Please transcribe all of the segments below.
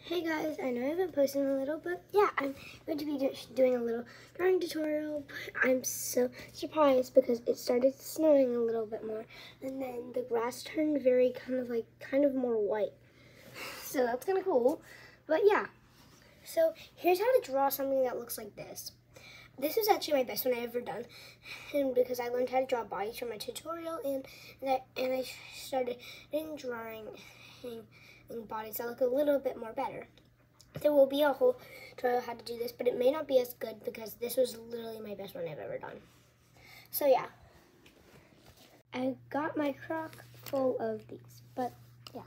Hey guys, I know I haven't posted in a little, but yeah, I'm going to be doing a little drawing tutorial, but I'm so surprised because it started snowing a little bit more, and then the grass turned very kind of more white. So that's kind of cool, but yeah. So here's how to draw something that looks like this. This is actually my best one I've ever done, and because I learned how to draw bodies from my tutorial, and I started drawing bodies that look a little bit more better. There will be a whole tutorial how to do this, but it may not be as good because this was literally my best one I've ever done. So yeah, I got my crock full of these, but yeah,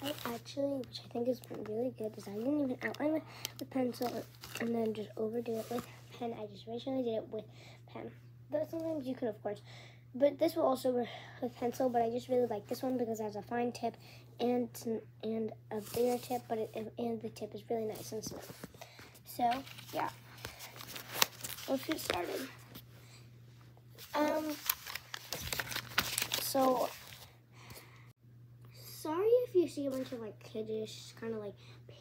I actually, which I think has been really good, is I didn't even outline with pencil and then just overdo it with pen. I just originally did it with pen. But sometimes you can, of course. But this will also work with pencil, but I just really like this one because it has a fine tip and a bigger tip, and the tip is really nice and smooth. So, yeah. Let's get started. So, sorry if you see a bunch of kiddish kind of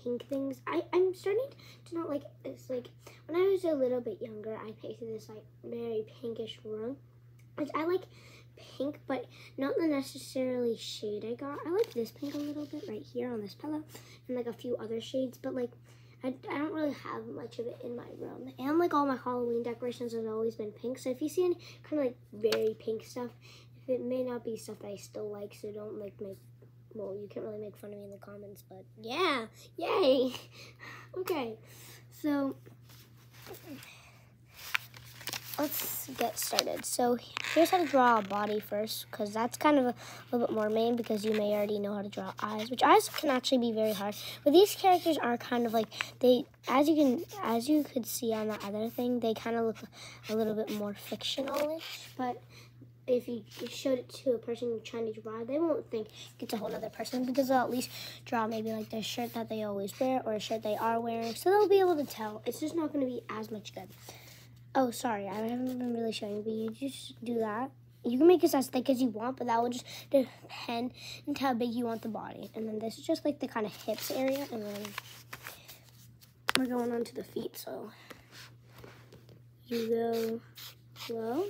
pink things. I'm starting to not like this. Like when I was a little bit younger, I painted this very pinkish room, which I like pink, but not the necessarily shade I got. I like this pink a little bit right here on this pillow, and a few other shades, but I don't really have much of it in my room. And all my Halloween decorations have always been pink, so if you see any kind of very pink stuff, it may not be stuff that I still like, so don't well, you can't really make fun of me in the comments, but yeah, yay. Okay, so let's get started. So here's how to draw a body first, because that's kind of a little bit more main, because you may already know how to draw eyes, which eyes can actually be very hard. But these characters are kind of as you could see on the other thing, they kind of look a little bit more fictional-ish, but if you showed it to a person trying to draw, they won't think it's a whole other person, because they'll at least draw maybe their shirt that they always wear or a shirt they are wearing, so they'll be able to tell. It's just not going to be as much good. Oh, sorry, I haven't been really showing you, but you just do that. You can make this as thick as you want, but that will just depend on how big you want the body. And then this is just the kind of hips area, and then we're going on to the feet, so you go low.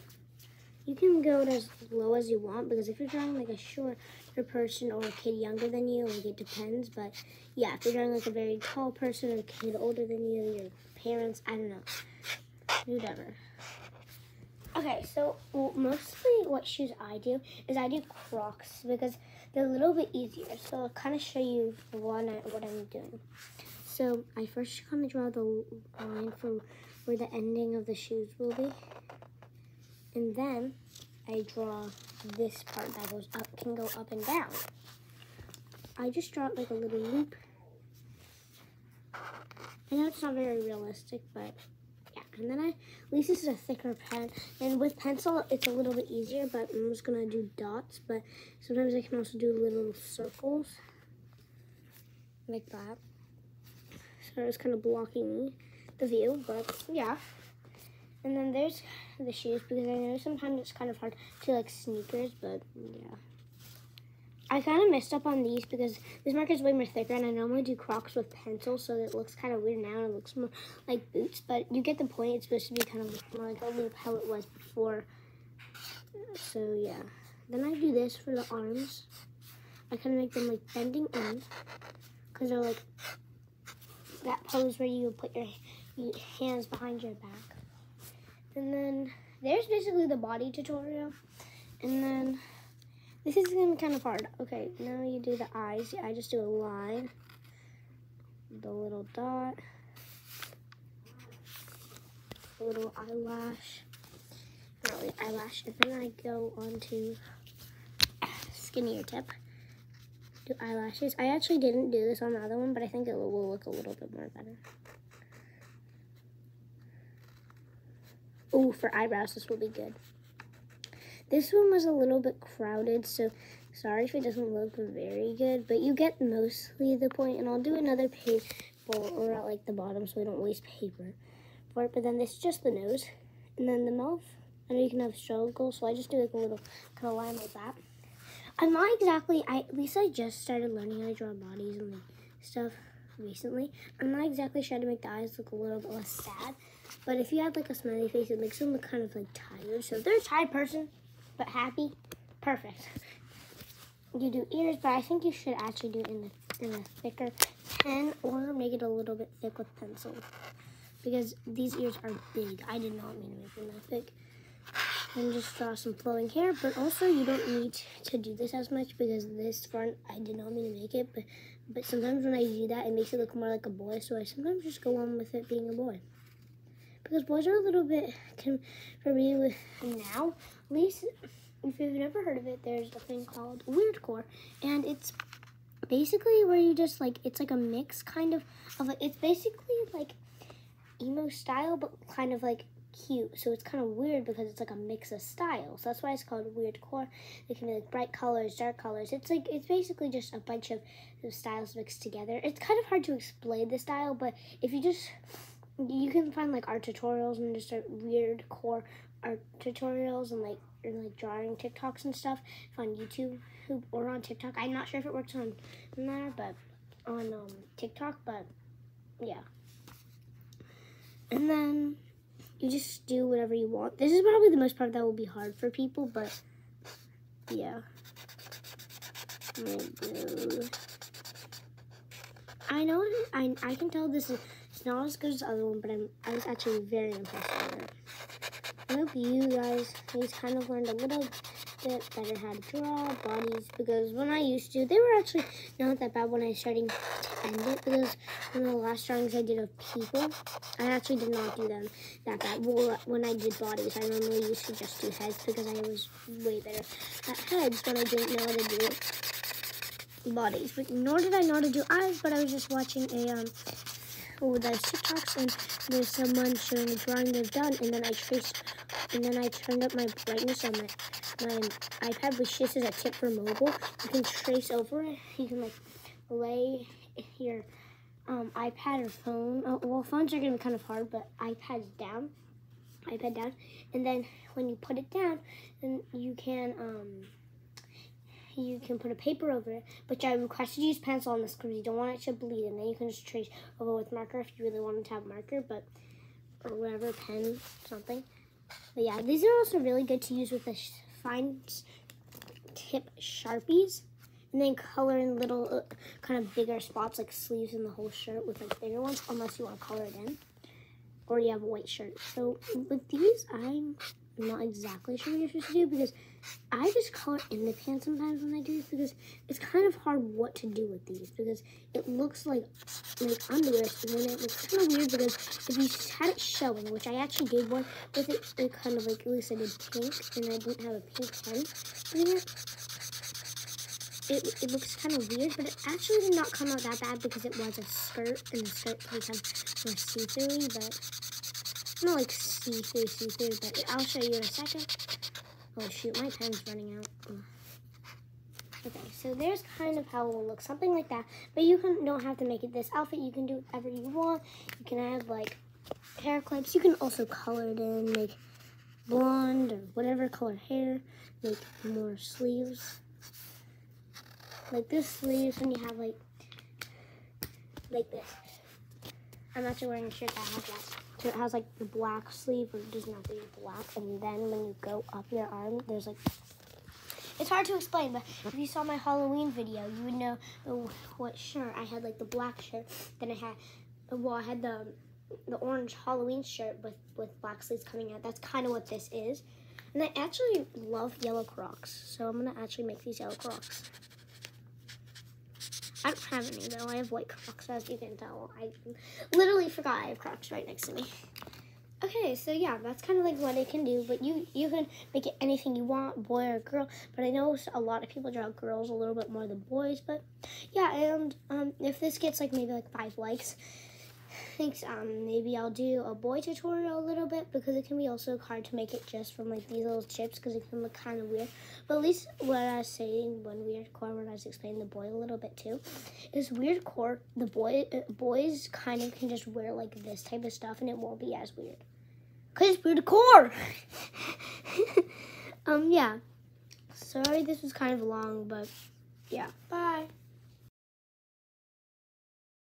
You can go as low as you want, because if you're drawing a shorter person or a kid younger than you, it depends. But yeah, if you're drawing a very tall person or a kid older than you, your parents, I don't know, whatever. Okay, so mostly what shoes I do is I do Crocs, because they're a little bit easier. So I'll kind of show you what I'm doing. So I first kind of draw the line from where the ending of the shoes will be. And then I draw this part that can go up and down. I just draw it like a little loop. I know it's not very realistic, but yeah. And then at least this is a thicker pen. And with pencil, it's a little bit easier, but I'm just gonna do dots. But sometimes I can also do little circles like that. So it's kind of blocking the view, but yeah. And then there's the shoes, because I know sometimes it's kind of hard to sneakers, but yeah. I kind of messed up on these because this marker is way more thicker, and I normally do Crocs with pencil, so it looks kind of weird now, and it looks more like boots, but you get the point. It's supposed to be kind of more like a loop how it was before. So yeah. Then I do this for the arms. I kind of make them bending in, because they're that pose where you put your hands behind your back. And then there's basically the body tutorial. And then this is going to be kind of hard. Okay, now you do the eyes. I just do a line, the little dot, a little eyelash, not really eyelash, and then I go on to skinnier tip, do eyelashes. I actually didn't do this on the other one, but I think it will look a little bit more better. Oh, for eyebrows, this will be good. This one was a little bit crowded, so sorry if it doesn't look very good, but you get mostly the point, and I'll do another paper or at the bottom so we don't waste paper for it. But then this is just the nose, and then the mouth. I know you can have struggles, so I just do a little kind of line like that. I'm not exactly, at least I just started learning how to draw bodies and stuff. recently. I'm not exactly sure how to make the eyes look a little bit less sad, but if you have like a smiley face, it makes them look kind of like tired. So if they're a tired person, but happy, perfect. You do ears, but I think you should actually do it in a thicker pen or make it a little bit thick with pencil. Because these ears are big. I did not mean to make them that thick. And just draw some flowing hair, but also you don't need to do this as much because this front, I did not mean to make it, but sometimes when I do that, it makes it look more like a boy, so I sometimes just go on with it being a boy. Because boys are a little bit, for me, with now, at least if you've never heard of it, there's a thing called weirdcore, and it's basically where you just like, it's like a mix kind of like, it's basically like emo style, but kind of like cute, so it's kind of weird because it's like a mix of styles. So that's why it's called weirdcore. It can be like bright colors, dark colors. It's basically just a bunch of styles mixed together. It's kind of hard to explain the style, but if you can find like art tutorials and just weirdcore art tutorials and like drawing TikToks and stuff on YouTube or on TikTok. I'm not sure if it works on there, but on TikTok, but yeah. And then you just do whatever you want. This is probably the most part that will be hard for people, but yeah. I know I can tell this is it's not as good as the other one, but I was actually very impressed with it. I hope you guys kind of learned a little bit better how to draw bodies, because when I used to, they were actually not that bad when I was starting to end it, because one of the last drawings I did of people, I actually did not do them that bad. Well, when I did bodies, I normally used to just do heads because I was way better at heads when I didn't know how to do bodies. But nor did I know how to do eyes, but I was just watching those TikToks, and there's someone showing a drawing they've done, and then I turned up my brightness on my iPad, which this is a tip for mobile. You can trace over it. You can like lay your iPad or phone. Well, phones are gonna be kind of hard, but iPad down, and then when you put it down, then you can put a paper over it, but I request you use pencil on this because you don't want it to bleed, and then you can just trace over with marker if you really wanted to have marker, or whatever, pen, something. But yeah, these are also really good to use with the fine tip Sharpies, and then color in little kind of bigger spots like sleeves in the whole shirt with like bigger ones, unless you want to color it in, or you have a white shirt. So with these, I'm not exactly sure what you're supposed to do, because I just color in the pants sometimes when I do this, because it's kind of hard what to do with these, because it looks like underwear, and then it looks kind of weird, because if you had it showing, which I actually did one with it kind of like, at least I did pink, and I didn't have a pink pen in it. It looks kind of weird, but it actually did not come out that bad because it was a skirt, and the skirt can become more see-through, but not like see-through, but I'll show you in a second. Oh shoot, my pen's running out. Okay, so there's kind of how it will look, something like that. But you don't have to make it this outfit. You can do whatever you want. You can have like hair clips. You can also color it in, make blonde or whatever color hair. Make more sleeves. Like this sleeves, and you have like this. I'm actually wearing a shirt that has that. So it has like the black sleeve, or it doesn't have to be black. And then when you go up your arm, there's like, it's hard to explain, but if you saw my Halloween video, you would know what shirt. I had like the black shirt, then I had the orange Halloween shirt with black sleeves coming out. That's kind of what this is. And I actually love yellow Crocs, so I'm gonna actually make these yellow Crocs. I don't have any though. I have white Crocs, as you can tell. I literally forgot I have Crocs right next to me. Okay, so yeah, that's kind of like what it can do, but you can make it anything you want, boy or girl. But I know a lot of people draw girls a little bit more than boys, but yeah, and if this gets like maybe like 5 likes, thanks, maybe I'll do a boy tutorial a little bit, because it can be also hard to make it just from like these little chips, because it can look kind of weird. But at least what I was saying when I was explaining the boy a little bit too, is weirdcore, the boys kind of can just wear like this type of stuff and it won't be as weird. Cause it's weirdcore. Yeah. Sorry this was kind of long, but yeah. Bye.